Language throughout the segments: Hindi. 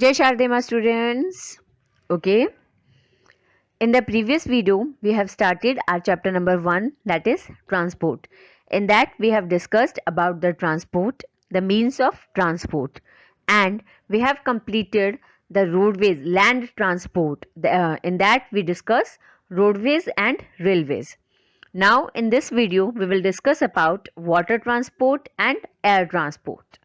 Jai Shardema students. Okay. In the previous video, we have started our chapter number 1, that is transport. In that, we have discussed about the transport, the means of transport, and we have completed the roadways, land transport. In that, we discuss roadways and railways. Now, in this video, we will discuss about water transport and air transport.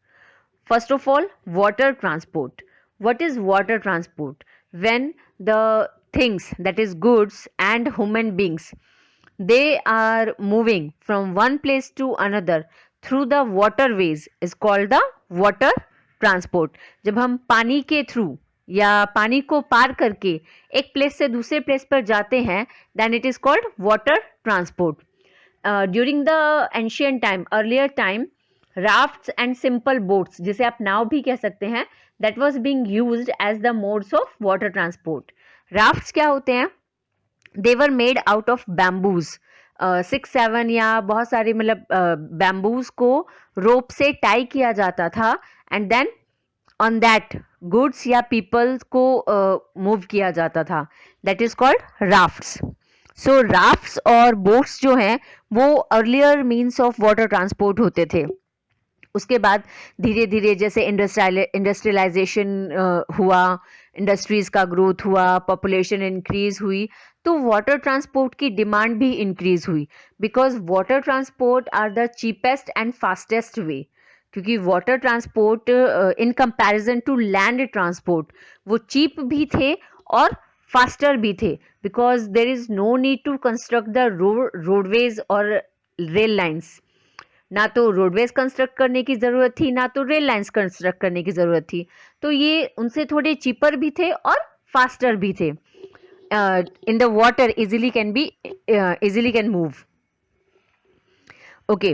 First of all, water transport. What is water transport? When the things, that is goods and human beings, they are moving from one place to another through the waterways is called the water transport. जब हम पानी के थ्रू या पानी को पार करके एक प्लेस से दूसरे प्लेस पर जाते हैं, then it is called water transport. During the ancient time, earlier time, rafts and simple boats, जिसे आप नाव भी कह सकते हैं, that was being used as the modes of water transport. Rafts क्या होते हैं? They were made out of bamboos. 6-7 या बहुत सारे मतलब बैम्बूज को रोप से टाई किया जाता था and then on that goods या पीपल को मूव किया जाता था. That is called rafts. So rafts और बोट्स जो हैं वो earlier means of water transport होते थे. उसके बाद धीरे धीरे जैसे इंडस्ट्रियलाइजेशन हुआ, इंडस्ट्रीज का ग्रोथ हुआ, पॉपुलेशन इंक्रीज हुई, तो वाटर ट्रांसपोर्ट की डिमांड भी इंक्रीज हुई. Because water transport are the cheapest and fastest way. क्योंकि water transport in comparison to land transport वो चीप भी थे और फास्टर भी थे. Because there is no need to construct the roadways और रेल लाइन्स. ना तो रोडवेज कंस्ट्रक्ट करने की ज़रूरत थी, ना तो रेल लाइंस कंस्ट्रक्ट करने की ज़रूरत थी. तो ये उनसे थोड़े चीपर भी थे और फास्टर भी थे. In the water easily can move. Okay.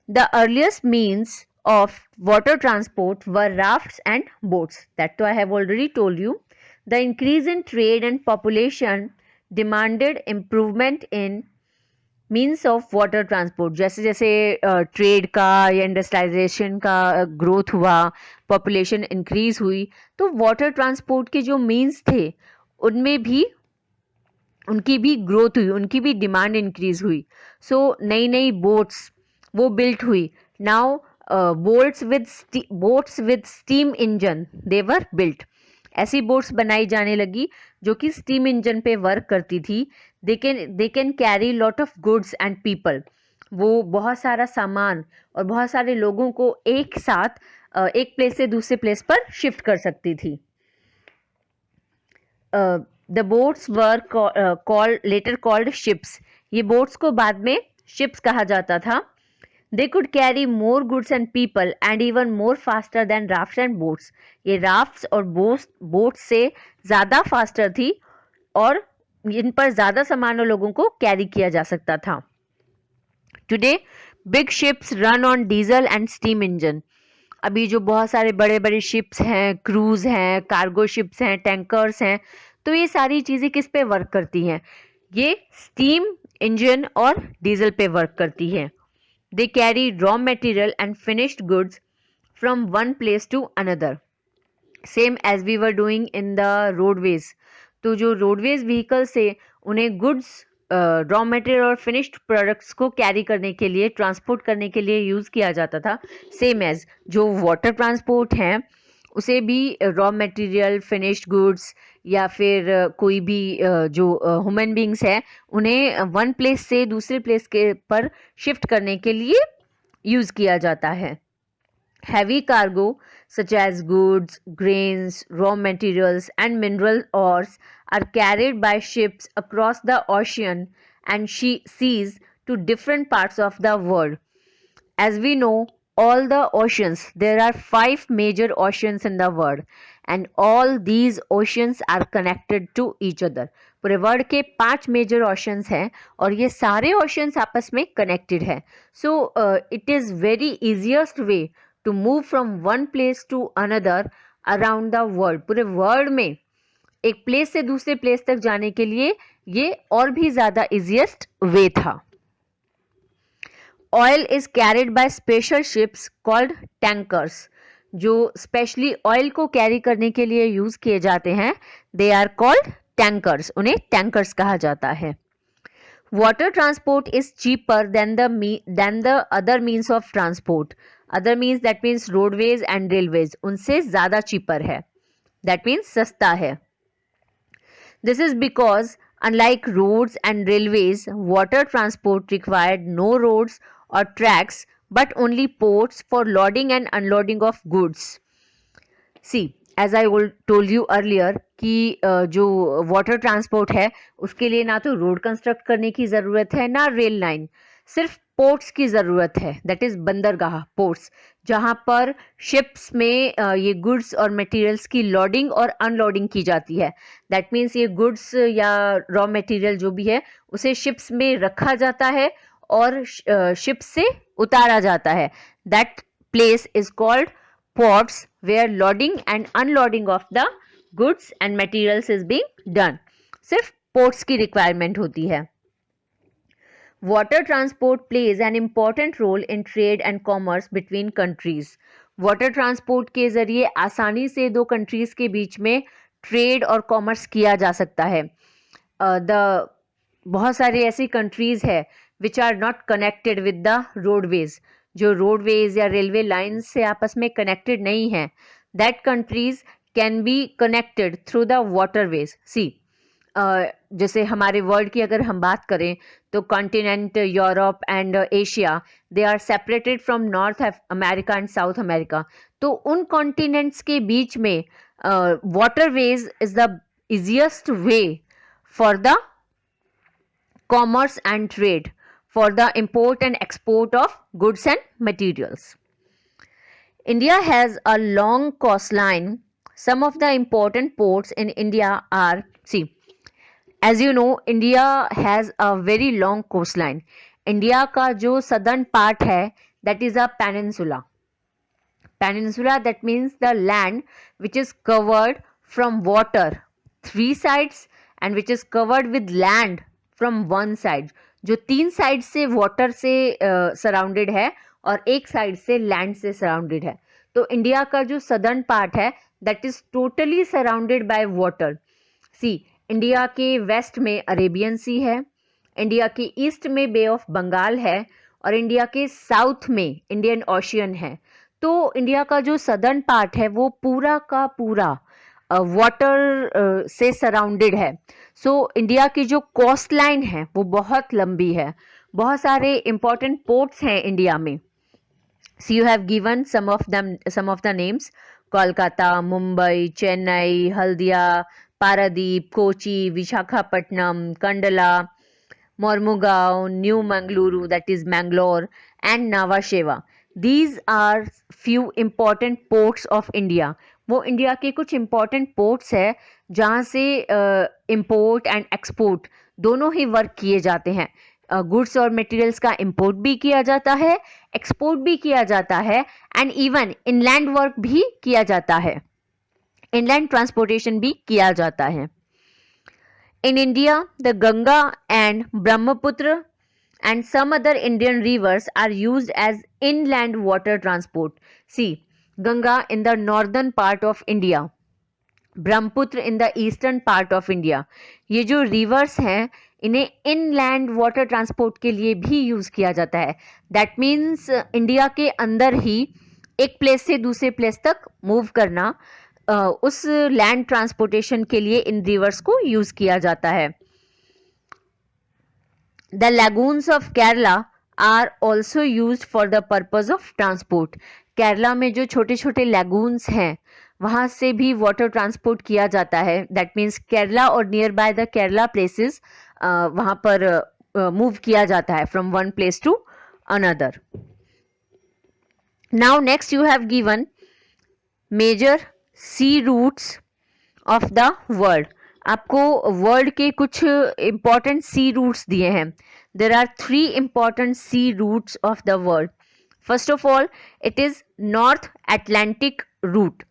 The earliest means of water transport were rafts and boats. That too I have already told you. The increase in trade and population demanded improvement in means of water transport. जैसे जैसे ट्रेड का या इंडस्ट्रियलाइजेशन का ग्रोथ हुआ, पॉपुलेशन इंक्रीज हुई, तो वाटर ट्रांसपोर्ट के जो मीन्स थे उनमें भी उनकी भी ग्रोथ हुई, उनकी भी डिमांड इंक्रीज हुई. सो नई नई बोट्स वो बिल्ट हुई. Now boats with steam engine they were built. ऐसी बोट्स बनाई जाने लगी जो कि स्टीम इंजन पे वर्क करती थी. दे can carry lot of goods and people. वो बहुत सारा सामान और बहुत सारे लोगों को एक साथ एक प्लेस से दूसरे प्लेस पर शिफ्ट कर सकती थी. The boats were later called ships. ये बोट्स को बाद में शिप्स कहा जाता था. They could carry more goods and people and even more faster than rafts and boats. ये rafts और boats से ज़्यादा faster थी और इन पर ज़्यादा सामान और लोगों को कैरी किया जा सकता था. Today, big ships run on diesel and steam engine. अभी जो बहुत सारे बड़े बड़े ships हैं, क्रूज हैं, कार्गो ships हैं, टैंकर्स हैं, तो ये सारी चीज़ें किस पे वर्क करती हैं? ये स्टीम इंजन और डीजल पे वर्क करती हैं. They carry raw material and finished goods from one place to another. Same as we were doing in the roadways. तो जो roadways vehicles से उन्हें goods, raw material और finished products को carry करने के लिए, transport करने के लिए use किया जाता था. Same as जो water transport है उसे भी रॉ मटेरियल, फिनिश्ड गुड्स या फिर कोई भी जो ह्यूमन बींग्स है उन्हें वन प्लेस से दूसरे प्लेस के पर शिफ्ट करने के लिए यूज़ किया जाता है. Heavy cargo such as goods, grains, raw materials and mineral ores are carried by ships across the ocean and seas to different parts of the world. As we know, all the oceans, there are 5 major oceans in the world and all these oceans are connected to each other. पूरे वर्ल्ड के 5 मेजर ओशंस हैं और ये सारे ओशंस आपस में कनेक्टेड है. So it is very easiest way to move from one place to another around the world. पूरे वर्ल्ड में एक प्लेस से दूसरे प्लेस तक जाने के लिए ये और भी ज़्यादा इजिएस्ट वे था. Oil is carried by special ships called tankers. जो स्पेशली ऑयल को कैरी करने के लिए यूज किए जाते हैं, दे आर कॉल्ड टैंकर्स, उन्हें टैंकर्स कहा जाता है. Water transport is cheaper than the other means of transport. Other means, that means roadways and railways, उनसे ज़्यादा cheaper है. That means सस्ता है. This is because unlike roads and railways, water transport required no roads or tracks but only ports for loading and unloading of goods. See, as I told you earlier कि जो वाटर ट्रांसपोर्ट है उसके लिए ना तो रोड कंस्ट्रक्ट करने की ज़रूरत है ना रेल लाइन, सिर्फ पोर्ट्स की ज़रूरत है. दैट इज़ बंदरगाह, पोर्ट्स, जहाँ पर शिप्स में ये गुड्स और मटेरियल्स की लोडिंग और अनलोडिंग की जाती है. दैट मीन्स ये गुड्स या रॉ मटेरियल जो भी है उसे शिप्स में रखा जाता है और शिप्स से उतारा जाता है. That place is called ports where loading and unloading of the goods and materials is being done. सिर्फ ports की requirement होती है. Water transport plays an important role in trade and commerce between countries. Water transport के जरिए आसानी से दो countries के बीच में trade और commerce किया जा सकता है. बहुत सारी ऐसी countries है which are not connected with the roadways, जो रोडवेज या रेलवे लाइन्स से आपस में कनेक्टेड नहीं है. That countries can be connected through the waterways. See, जैसे हमारे वर्ल्ड की अगर हम बात करें तो continent Europe and Asia, they are separated from North America and South America. तो उन कॉन्टिनेंट्स के बीच में waterways is the easiest way for the commerce and trade, for the import and export of goods and materials. India has a long coastline. Some of the important ports in India are, see, as you know, India has a very long coastline. India का जो southern part है, that is a peninsula. Peninsula, that means the land which is covered from water three sides and which is covered with land from one side. जो तीन साइड से वाटर से सराउंडेड है और एक साइड से लैंड से सराउंडेड है. तो इंडिया का जो सदर्न पार्ट है that is totally surrounded by water. See, India के वेस्ट में अरेबियन सी है, इंडिया के ईस्ट में बे ऑफ बंगाल है और इंडिया के साउथ में इंडियन ओशियन है. तो इंडिया का जो सदर्न पार्ट है वो पूरा का पूरा वाटर से सराउंडेड है. सो इंडिया की जो कोस्ट लाइन है वो बहुत लंबी है. बहुत सारे इंपॉर्टेंट पोर्ट्स हैं इंडिया में. See, you have given some of the names: Kolkata, Mumbai, Chennai, Haldia, Paradip, Kochi, Visakhapatnam, Kandla, Mormugao, New Mangaluru, that is Mangalore, and Nhava Sheva. These are few important ports of India. वो इंडिया के कुछ इम्पॉर्टेंट पोर्ट्स है जहाँ से इम्पोर्ट एंड एक्सपोर्ट दोनों ही वर्क किए जाते हैं. गुड्स और मटेरियल्स का इम्पोर्ट भी किया जाता है, एक्सपोर्ट भी किया जाता है एंड इवन इनलैंड वर्क भी किया जाता है, इनलैंड ट्रांसपोर्टेशन भी किया जाता है. In India, the Ganga and Brahmaputra and some other Indian rivers are used as inland water transport. See, Ganga in the northern part of India, Brahmaputra in the eastern part of India. ये जो rivers हैं इन्हें inland water transport के लिए भी यूज़ किया जाता है. That means इंडिया के अंदर ही एक प्लेस से दूसरे प्लेस तक मूव करना, उस लैंड ट्रांसपोर्टेशन के लिए इन रिवर्स को यूज किया जाता है. The lagoons of Kerala are also use for the purpose of transport. Kerala में जो छोटे छोटे लैगून्स हैं वहाँ से भी वाटर ट्रांसपोर्ट किया जाता है. दैट मीन्स केरला और near by the Kerala places वहाँ पर मूव किया जाता है from one place to another. Now next you have given major sea routes of the world. आपको वर्ल्ड के कुछ इंपॉर्टेंट सी रूट्स दिए हैं. There are 3 important sea routes of the world. First of all, it is North Atlantic route.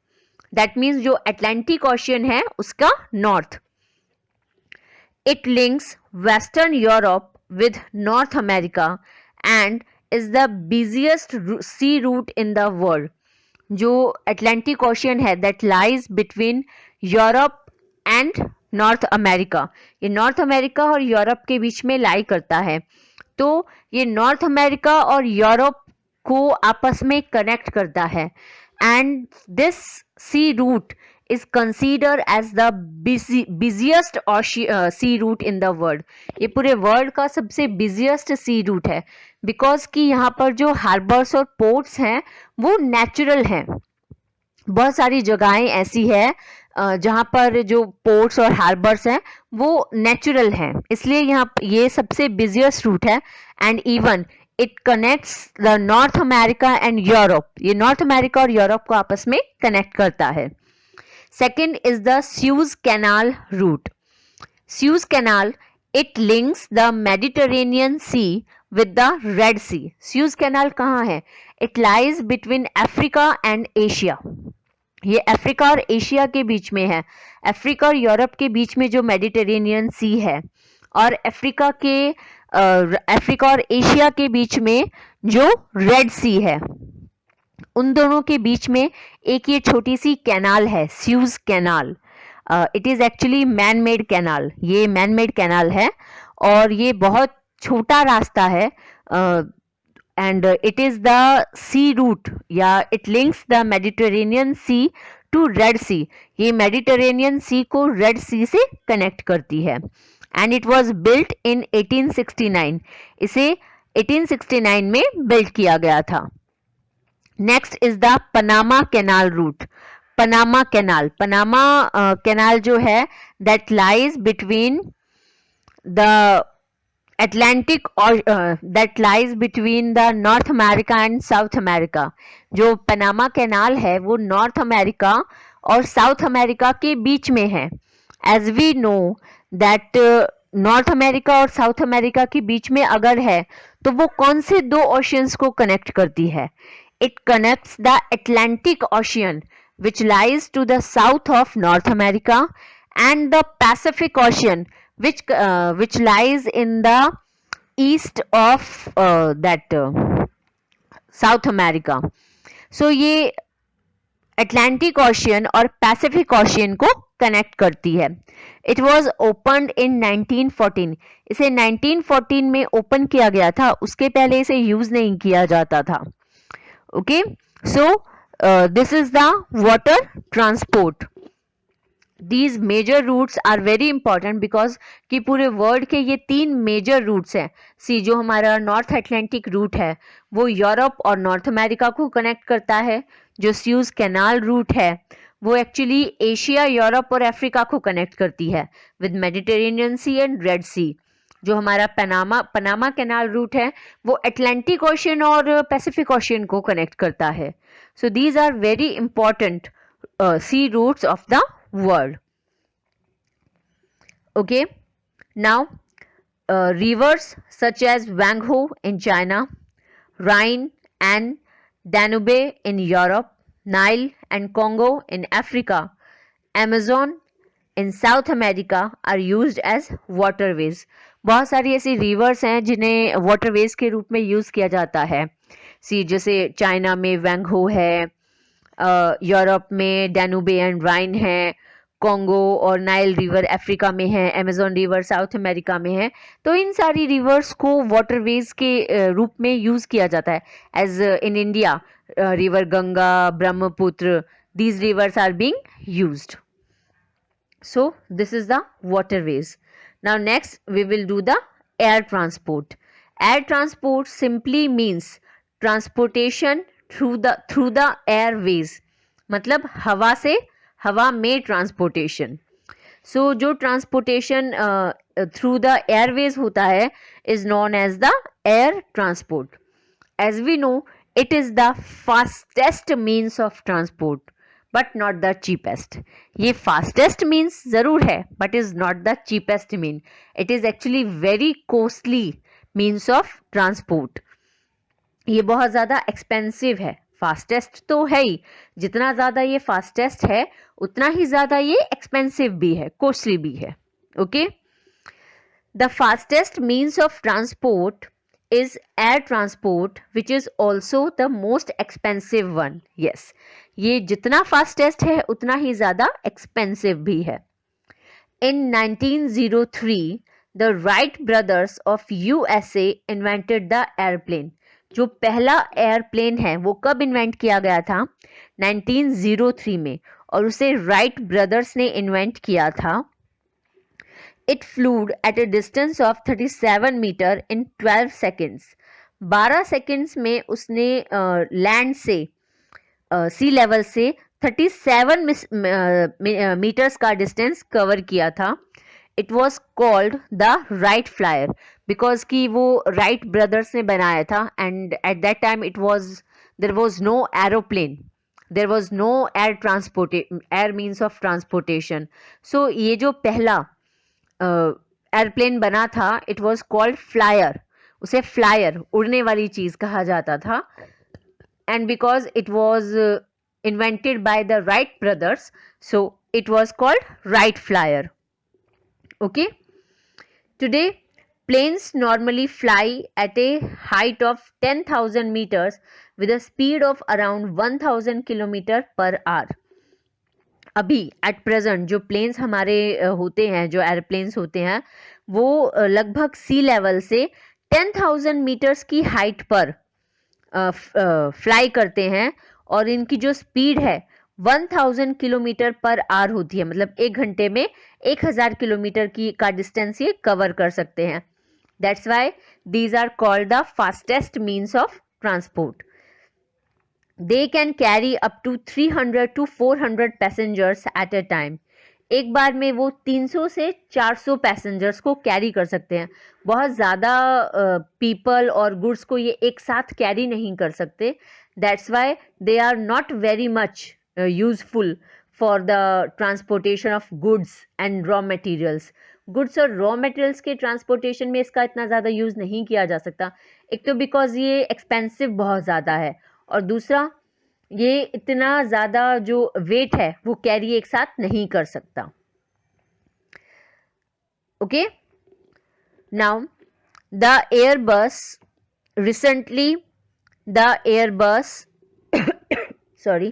That means जो अटलांटिक ओशियन है उसका north. It links western Europe with north America and is the busiest sea route in the world. जो अटलांटिक ओशियन है that lies between Europe and North America, ये नॉर्थ अमेरिका और यूरोप के बीच में लाई करता है। तो ये नॉर्थ अमेरिका और यूरोप को आपस में कनेक्ट करता है and this sea route is considered as the busiest sea route in the world। ये पूरे वर्ल्ड का सबसे बिजिएस्ट सी रूट है बिकॉज कि यहाँ पर जो हार्बर्स और पोर्ट्स हैं वो नेचुरल हैं। बहुत सारी जगहें ऐसी है जहाँ पर जो पोर्ट्स और हार्बर्स हैं वो नेचुरल हैं, इसलिए यहाँ ये सबसे बिजिएस्ट रूट है। And even it connects the North America and Europe, ये नॉर्थ अमेरिका और यूरोप को आपस में कनेक्ट करता है। Second is the Suez canal route. Suez canal it links the Mediterranean Sea with the Red Sea. Suez canal कहाँ है? It lies between Africa and Asia. ये अफ्रीका और एशिया के बीच में है। अफ्रीका और यूरोप के बीच में जो मेडिटेरेनियन सी है और अफ्रीका और एशिया के बीच में जो रेड सी है, उन दोनों के बीच में एक ये छोटी सी कैनाल है, Suez canal. It is actually man made canal, ये मैन मेड कैनाल है और ये बहुत छोटा रास्ता है and it is the sea route या it links the Mediterranean Sea to Red Sea. ये मेडिटेरेनियन सी को रेड सी से कनेक्ट करती है and it was built in 1869। इसे 1869 में बिल्ड किया गया था। Next is the Panama Canal route. Panama Canal जो है that lies between the Atlantic और that lies between the North America and South America. जो पनामा कैनाल है वो नॉर्थ अमेरिका और साउथ अमेरिका के बीच में है। As we know that North America और साउथ अमेरिका के बीच में अगर है तो वो कौन से दो ओशियंस को कनेक्ट करती है? It connects the Atlantic ocean which lies to the south of North America and the Pacific Ocean which lies in the east of South America। So ये अटलांटिक ओशियन और पैसिफिक ओशियन को कनेक्ट करती है। इट वॉज ओपनड इन 1914। इसे 1914 में ओपन किया गया था, उसके पहले इसे यूज नहीं किया जाता था। Okay, so this is the water transport। These major routes are very important because कि पूरे वर्ल्ड के ये तीन मेजर रूट्स हैं। सी जो हमारा नॉर्थ अटलांटिक रूट है वो यूरोप और नॉर्थ अमेरिका को कनेक्ट करता है। जो स्यूज कैनाल रूट है वो एक्चुअली एशिया, यूरोप और अफ्रीका को कनेक्ट करती है with Mediterranean Sea and Red Sea. जो हमारा पनामा कैनाल रूट है वो अटलांटिक ओशियन और पैसिफिक ओशियन को कनेक्ट करता है। So these are very important sea routes of the world। Okay, now rivers such as Wangho in China, Rhine and Danube in Europe, Nile and Congo in Africa, Amazon in South America are used as waterways। बहुत सारी ऐसी रिवर्स हैं जिन्हें वाटरवेज के रूप में यूज किया जाता है। सी जैसे चाइना में वैंगहो है, यूरोप में डैनूबे एंड राइन है, कॉन्गो और नाइल रिवर अफ्रीका में है, अमेजोन रिवर साउथ अमेरिका में है। तो इन सारी रिवर्स को वाटरवेज के रूप में यूज किया जाता है। As in India river Ganga, Brahmaputra, these rivers are being used. So this is the waterways। Now next we will do the air transport। Air transport simply means transportation through the airways। मतलब हवा में ट्रांसपोर्टेशन। सो जो ट्रांसपोर्टेशन थ्रू द एयरवेज होता है is known as the air transport. As we know it is the fastest means of transport but not the cheapest. ये फास्टेस्ट मीन्स जरूर है but is not the cheapest mean. It is actually very costly means of transport. ये बहुत ज़्यादा एक्सपेंसिव है। फास्टेस्ट तो है ही, जितना ज़्यादा ये फास्टेस्ट है उतना ही ज़्यादा ये एक्सपेंसिव भी है, कॉस्टली भी है। Okay, the fastest means of transport is air transport which is also the most expensive one। yes, ये जितना फास्टेस्ट है उतना ही ज़्यादा एक्सपेंसिव भी है। In 1903, the Wright brothers of USA invented the airplane. जो पहला एयरप्लेन है वो कब इन्वेंट किया गया था? 1903 में, और उसे राइट ब्रदर्स ने इन्वेंट किया था। It flew at a distance of 37 metre in 12 seconds. 12 seconds में उसने लैंड से सी लेवल से 37 मीटर्स का डिस्टेंस कवर किया था। It was called the Wright Flyer because कि वो राइट ब्रदर्स ने बनाया था, and at that time there was no aeroplane, there was no air means of transportation. So ये जो पहला एयरप्लेन बना था, इट वॉज कॉल्ड फ्लायर। उसे फ्लायर, उड़ने वाली चीज कहा जाता था, and because it was invented by the Wright brothers, so it was called Wright Flyer. Okay, today planes normally fly at a height of 10,000 meters with a speed of around 1000 kilometer per hour. अभी एट प्रेजेंट जो प्लेन्स हमारे होते हैं, जो एयरप्लेन्स होते हैं, वो लगभग सी लेवल से 10,000 मीटर्स की हाइट पर फ्लाई करते हैं, और इनकी जो स्पीड है 1000 किलोमीटर पर आवर होती है। मतलब एक घंटे में 1000 किलोमीटर की का डिस्टेंस ये कवर कर सकते हैं। That's why these are called the fastest means of transport. They can carry up to 300 to 400 passengers at a time. एक बार में वो 300 से 400 पैसेंजर्स को कैरी कर सकते हैं। बहुत ज़्यादा पीपल और गुड्स को ये एक साथ कैरी नहीं कर सकते। That's why they are not very much useful for the transportation of goods and raw materials. Goods और रॉ मटेरियल्स के ट्रांसपोर्टेशन में इसका इतना ज़्यादा यूज़ नहीं किया जा सकता। एक तो बिकॉज ये एक्सपेंसिव बहुत ज़्यादा है, और दूसरा ये इतना ज़्यादा जो वेट है वो कैरी एक साथ नहीं कर सकता। Okay, now the Airbus recently the Airbus sorry,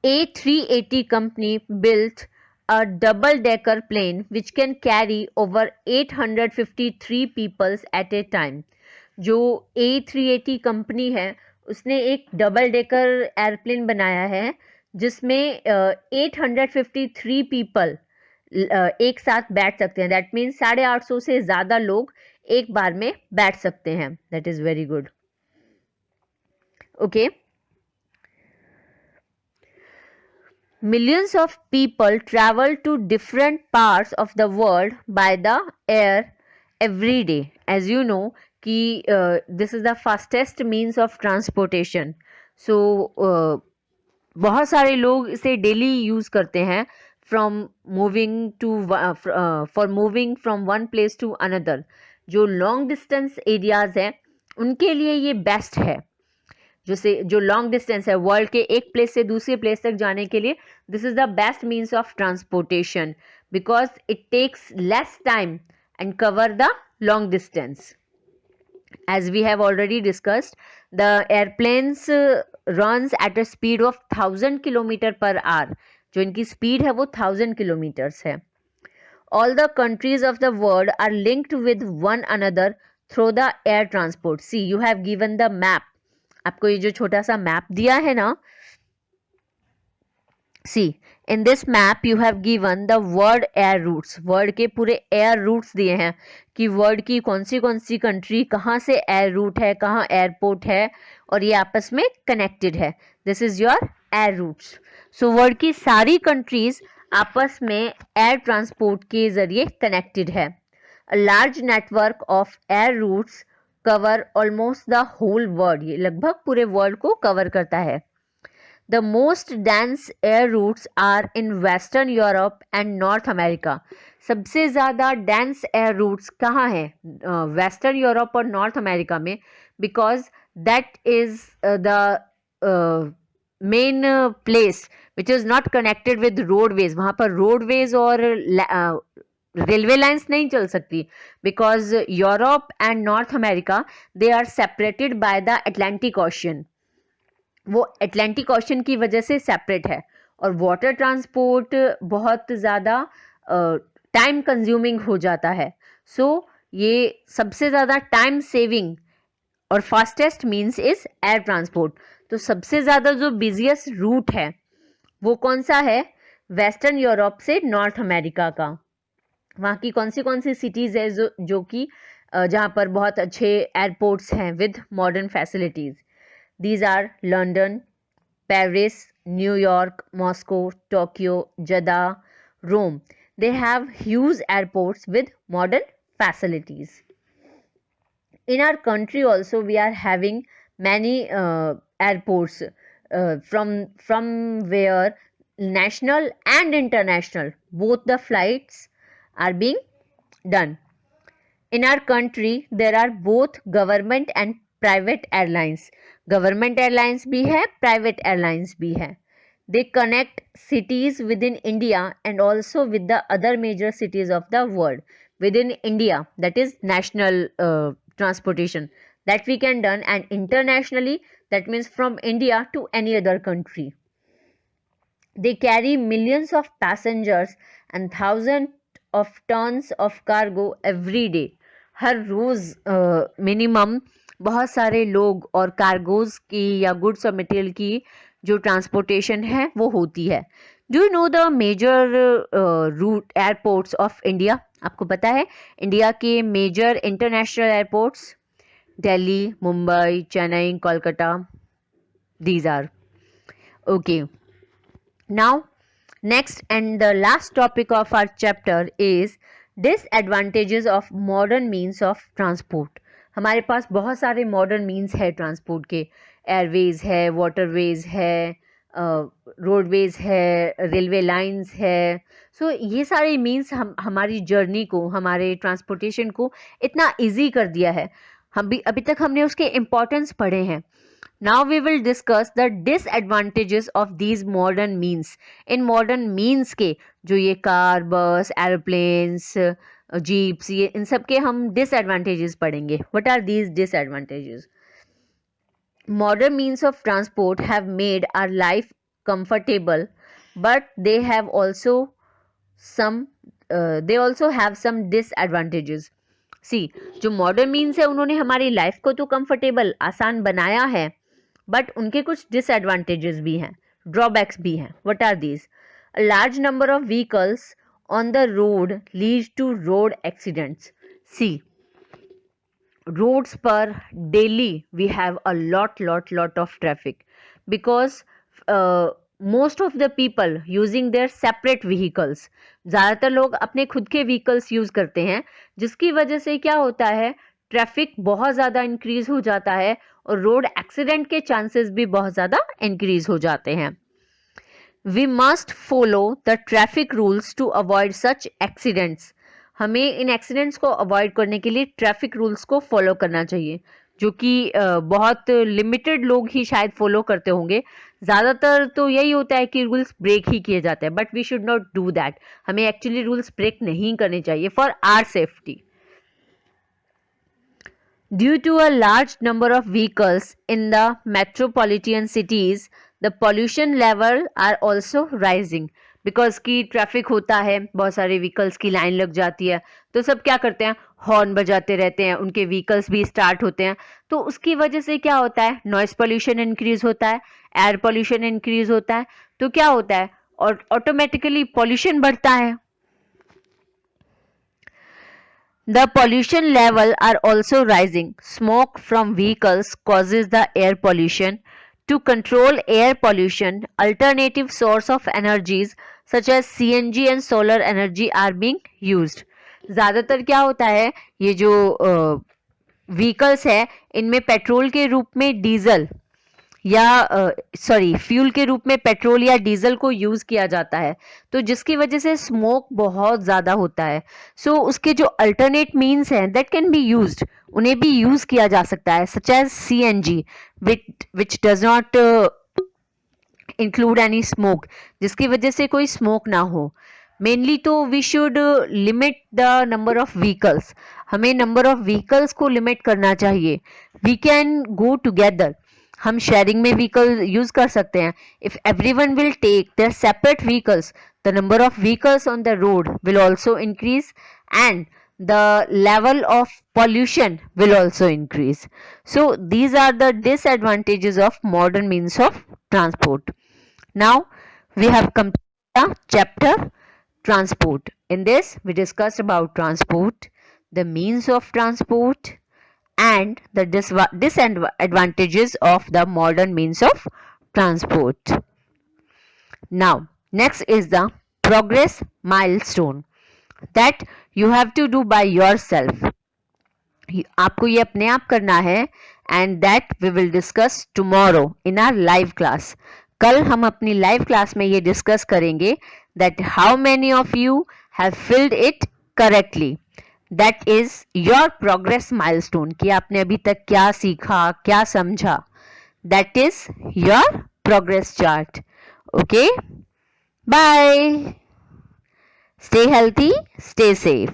A380 company built a double-decker plane which can carry over 853 people at a time. जो A380 कंपनी है उसने एक डबल डेकर एयरप्लेन बनाया है जिसमें 853 पीपल एक साथ बैठ सकते हैं। दैट मीन्स 850 से ज़्यादा लोग एक बार में बैठ सकते हैं। That is very good. Okay, millions of people travel to different parts of the world by the air every day. As you know कि this is the fastest means of transportation. So बहुत सारे लोग इसे डेली यूज़ करते हैं from moving to for moving from one place to another. जो लॉन्ग डिस्टेंस एरियाज़ हैं उनके लिए ये बेस्ट है। जो लॉन्ग डिस्टेंस है वर्ल्ड के एक प्लेस से दूसरे प्लेस तक जाने के लिए, this is the best means of transportation because it takes less time and cover the long distance. As we have already discussed, the aeroplanes runs at a speed of 1000 kilometre per hour. जो इनकी स्पीड है वो 1000 किलोमीटर्स है। All the countries of the world are linked with one another through the air transport. See you have given the map. आपको ये जो छोटा सा मैप दिया है ना, see in this map you have given the world air routes. World के पूरे एयर रूट्स दिए हैं कि वर्ल्ड की कौन सी कंट्री कहाँ से एयर रूट है, कहाँ एयरपोर्ट है, और ये आपस में कनेक्टेड है। This is your air routes. So world की सारी कंट्रीज आपस में एयर ट्रांसपोर्ट के जरिए कनेक्टेड है। A large network of air routes cover almost the whole world. ये लगभग पूरे वर्ल्ड को कवर करता है। The most dense air routes are in western Europe and North America. सबसे ज़्यादा डेंस एयर रूट्स कहाँ हैं? वेस्टर्न यूरोप और नॉर्थ अमेरिका में, because that is the main place which is not connected with roadways. वहाँ पर रोडवेज और रेलवे लाइंस नहीं चल सकती because Europe and North America they are separated by the Atlantic ocean. वो अटलांटिक ओशन की वजह से सेपरेट है, और वाटर ट्रांसपोर्ट बहुत ज़्यादा टाइम कंज्यूमिंग हो जाता है। सो ये सबसे ज़्यादा टाइम सेविंग और fastest means is air transport. तो सबसे ज़्यादा जो बिजिएस्ट रूट है वो कौन सा है? वेस्टर्न यूरोप से नॉर्थ अमेरिका का। वहाँ की कौन सी सिटीज़ है जो कि जहाँ पर बहुत अच्छे एयरपोर्ट्स हैं with modern facilities? These are London, Paris, New York, Moscow, Tokyo, Jeddah, Rome. They have huge airports with modern facilities. In our country also we are having many airports from where national and international both the flights are being done. In our country there are both government and private airlines. Government airlines भी है, private airlines भी है. They connect cities within India and also with the other major cities of the world. Within India, that is national transportation that we can done, and internationally that means from India to any other country. They carry millions of passengers and thousands of tons of cargo every day. हर रोज मिनिमम बहुत सारे लोग और कार्गोज की या गुड्स और मटेरियल की जो ट्रांसपोर्टेशन है वो होती है. Do you know the major route airports of India? आपको पता है इंडिया के major international airports? Delhi, Mumbai, Chennai, Kolkata. These are okay. Now, next and the last topic of our chapter is disadvantages of modern means of transport. हमारे पास बहुत सारे मॉडर्न मीन्स है ट्रांसपोर्ट के. एयरवेज है, वाटरवेज है, रोडवेज है, रेलवे लाइंस है. सो ये सारे मीन्स हमारी जर्नी को, हमारे ट्रांसपोर्टेशन को इतना इजी कर दिया है. हम भी अभी तक हमने उसके इम्पोर्टेंस पढ़े हैं. Now we will discuss the disadvantages of these modern means. In modern means के जो ये कार, बस, एरोप्लेन्स, जीप्स, ये इन सब के हम disadvantages पढ़ेंगे. What are these disadvantages? Modern means of transport have made our life comfortable, but they also have some disadvantages. See, जो modern means है उन्होंने हमारी लाइफ को तो कंफर्टेबल, आसान बनाया है, बट उनके कुछ डिसएडवांटेजेस भी हैं, ड्रॉबैक्स भी हैं. What are these? A large number of vehicles on the road lead to road accidents. See, roads पर daily we have a lot of traffic because most of the people using their separate vehicles. ज़्यादातर लोग अपने खुद के व्हीकल्स यूज़ करते हैं, जिसकी वजह से क्या होता है, ट्रैफिक बहुत ज़्यादा इंक्रीज हो जाता है और रोड एक्सीडेंट के चांसेस भी बहुत ज़्यादा इंक्रीज हो जाते हैं. We must follow the traffic rules to avoid such accidents. हमें इन एक्सीडेंट्स को अवॉइड करने के लिए ट्रैफिक रूल्स को फॉलो करना चाहिए, जो कि बहुत लिमिटेड लोग ही शायद फॉलो करते होंगे. ज़्यादातर तो यही होता है कि रूल्स ब्रेक ही किए जाते हैं, but we should not do that. हमें एक्चुअली रूल्स ब्रेक नहीं करने चाहिए for our safety. Due to a large number of vehicles in the metropolitan cities, the pollution level are also rising. Because की ट्रैफिक होता है, बहुत सारे व्हीकल्स की लाइन लग जाती है, तो सब क्या करते हैं, हॉर्न बजाते रहते हैं, उनके व्हीकल्स भी स्टार्ट होते हैं. तो उसकी वजह से क्या होता है, नॉइस पोल्यूशन इंक्रीज होता है, एयर पोल्यूशन इंक्रीज होता है. तो क्या होता है, और ऑटोमेटिकली पोल्यूशन बढ़ता है. The pollution level are also rising. Smoke from vehicles causes the air pollution. To control air pollution, alternative source of energies such as CNG and solar energy are being used. ज़्यादातर क्या होता है, ये जो व्हीकल्स है इनमें पेट्रोल के रूप में डीजल या फ्यूल के रूप में पेट्रोल या डीजल को यूज किया जाता है, तो जिसकी वजह से स्मोक बहुत ज़्यादा होता है. सो उसके जो अल्टरनेट मीन्स हैं दैट कैन बी यूज्ड, उन्हें भी यूज किया जा सकता है, such as CNG which does not include any smoke, जिसकी वजह से कोई स्मोक ना हो. मेनली तो we should limit the number of vehicles. हमें नंबर ऑफ व्हीकल्स को लिमिट करना चाहिए. We can go together. हम शेयरिंग में व्हीकल यूज कर सकते हैं. If everyone will take their separate vehicles, the number of vehicles on the road will also increase and the level of pollution will also increase. So these are the disadvantages of modern means of transport. Now we have completed the chapter transport. In this we discussed about transport, the means of transport, and the disadvantages of the modern means of transport. Now, next is the progress milestone that you have to do by yourself. आपको ये अपने आप करना है, and that we will discuss tomorrow in our live class. कल हम अपनी लाइव क्लास में ये डिस्कस करेंगे that how many of you have filled it correctly. That is your progress milestone कि आपने अभी तक क्या सीखा, क्या समझा. That is your progress chart. Okay. Bye. Stay healthy, stay safe.